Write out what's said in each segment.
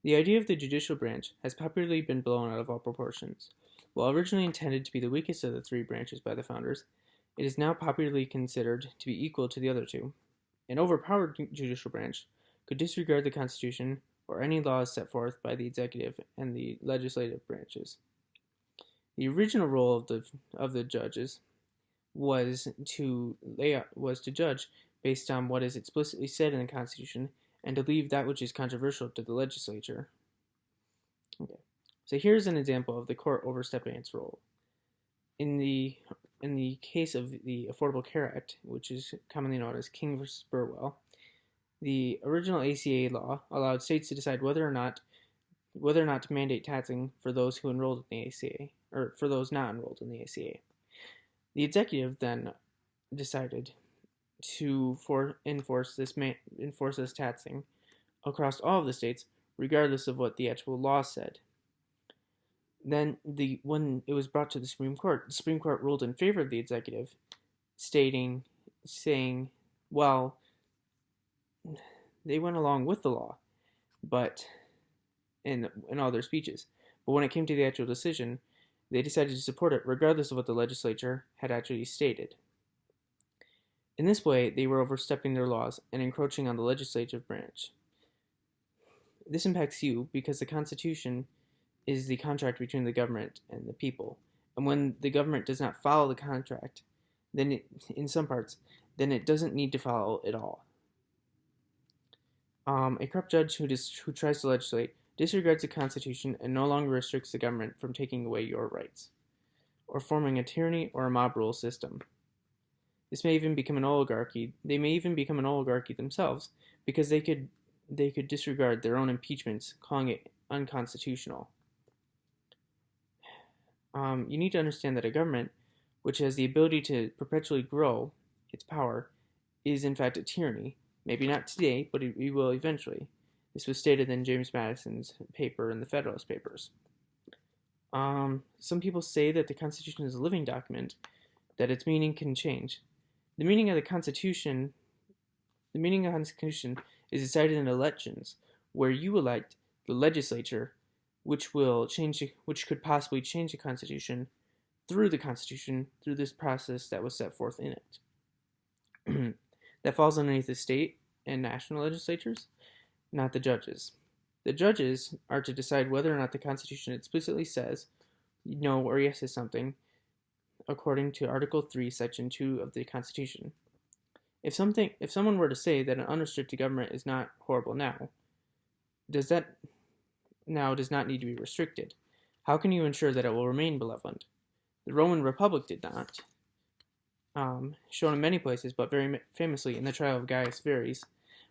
The idea of the judicial branch has popularly been blown out of all proportions. While originally intended to be the weakest of the three branches by the founders, it is now popularly considered to be equal to the other two. An overpowered judicial branch could disregard the Constitution or any laws set forth by the executive and the legislative branches. The original role of the judges was to judge based on what is explicitly said in the Constitution and to leave that which is controversial to the legislature. Okay. So here's an example of the court overstepping its role. In the case of the Affordable Care Act, which is commonly known as King versus Burwell, the original ACA law allowed states to decide whether or not to mandate taxing for those who enrolled in the ACA, or for those not enrolled in the ACA. The executive then decided to enforce this taxing across all of the states, regardless of what the actual law said. Then, when it was brought to the Supreme Court ruled in favor of the executive, saying, well, they went along with the law, but in all their speeches. But when it came to the actual decision, they decided to support it regardless of what the legislature had actually stated. In this way, they were overstepping their laws and encroaching on the legislative branch. This impacts you because the Constitution is the contract between the government and the people. And when the government does not follow the contract, then in some parts, then it doesn't need to follow it all. A corrupt judge who tries to legislate disregards the Constitution and no longer restricts the government from taking away your rights, or forming a tyranny or a mob rule system. This may even become an oligarchy. They may even become an oligarchy themselves because they could disregard their own impeachments, calling it unconstitutional. You need to understand that a government, which has the ability to perpetually grow its power, is in fact a tyranny. Maybe not today, but it will eventually. This was stated in James Madison's paper in the Federalist Papers. Some people say that the Constitution is a living document, that its meaning can change. The meaning of the Constitution is decided in elections, where you elect the legislature, which could possibly change the Constitution through this process that was set forth in it. That falls underneath the state and national legislatures, not the judges. The judges are to decide whether or not the Constitution explicitly says no or yes to something, according to Article 3, Section 2 of the Constitution. If someone were to say that an unrestricted government is not horrible now, does not need to be restricted? How can you ensure that it will remain benevolent? The Roman Republic did not. Shown in many places, but very famously in the trial of Gaius Verres,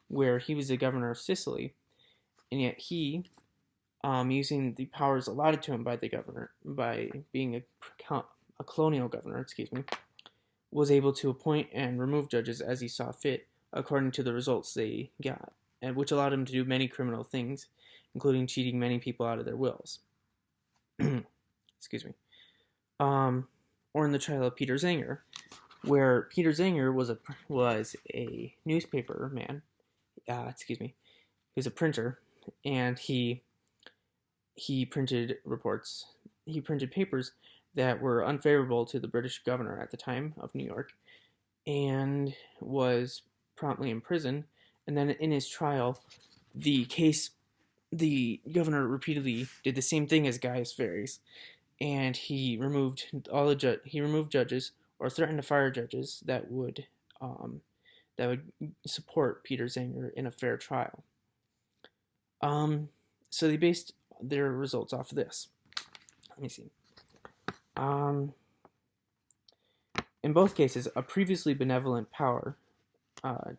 where he was the governor of Sicily, and yet he, using the powers allotted to him by the governor, by being a colonial governor, was able to appoint and remove judges as he saw fit, according to the results they got, and which allowed him to do many criminal things, including cheating many people out of their wills. Or in the trial of Peter Zenger, where Peter Zenger was a newspaper man. He was a printer, and he printed reports. He printed papers that were unfavorable to the British governor at the time of New York, and was promptly imprisoned. And then in his trial, the governor repeatedly did the same thing as Gaius Verres, and he removed judges or threatened to fire judges that would support Peter Zenger in a fair trial. So they based their results off of this. Let me see. In both cases, a previously benevolent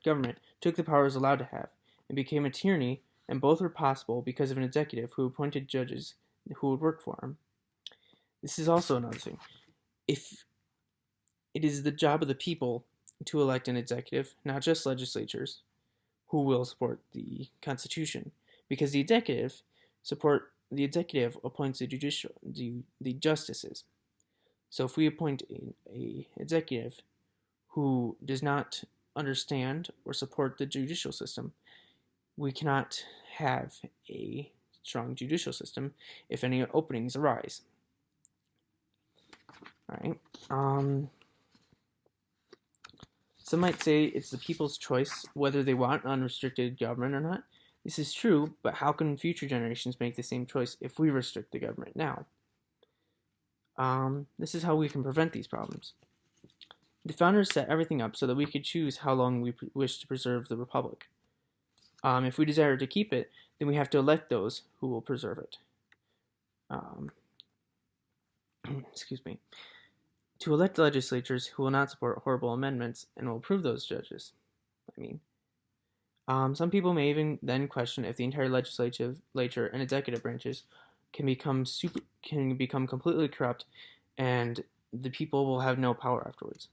government took the powers allowed to have and became a tyranny, and both were possible because of an executive who appointed judges who would work for him. This is also another thing. If it is the job of the people to elect an executive, not just legislatures, who will support the Constitution, because the executive appoints the justices. So if we appoint a executive who does not understand or support the judicial system, we cannot have a strong judicial system if any openings arise. All right. Some might say it's the people's choice whether they want unrestricted government or not. This is true, but how can future generations make the same choice if we restrict the government now? This is how we can prevent these problems. The founders set everything up so that we could choose how long we wish to preserve the republic. If we desire to keep it, then we have to elect those who will preserve it. Excuse me. To elect legislatures who will not support horrible amendments and will approve those judges. Some people may even then question if the entire legislature and executive branches can become completely corrupt, and the people will have no power afterwards.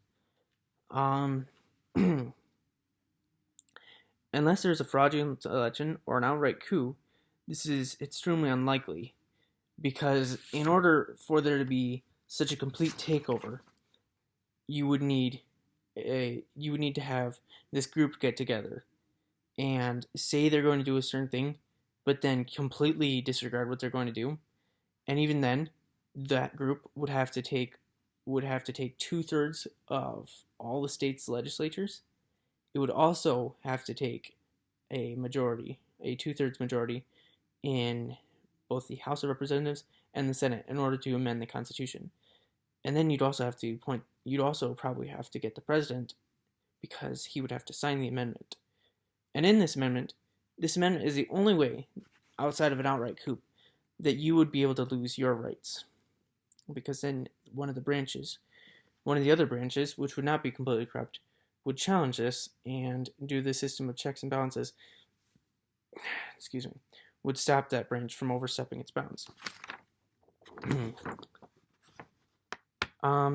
Unless there is a fraudulent election or an outright coup, this is extremely unlikely, because in order for there to be such a complete takeover, you would need to have this group get together and say they're going to do a certain thing, but then completely disregard what they're going to do. And even then, that group would have to take 2/3 of all the state's legislatures. It would also have to take a 2/3 majority in both the House of Representatives and the Senate in order to amend the Constitution. And then you'd also probably have to get the president, because he would have to sign the amendment. And in this amendment is the only way, outside of an outright coup, that you would be able to lose your rights. Because then one of the other branches, which would not be completely corrupt, would challenge this and do the system of checks and balances, would stop that branch from overstepping its bounds.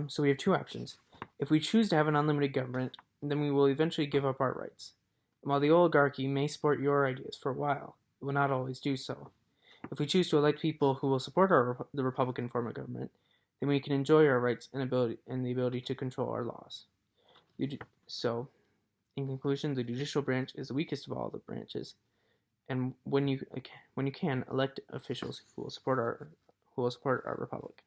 So we have two options. If we choose to have an unlimited government, then we will eventually give up our rights. And while the oligarchy may support your ideas for a while, it will not always do so. If we choose to elect people who will support the Republican form of government, then we can enjoy our rights and the ability to control our laws. So, in conclusion, the judicial branch is the weakest of all the branches, and when you can elect officials who will support our republic.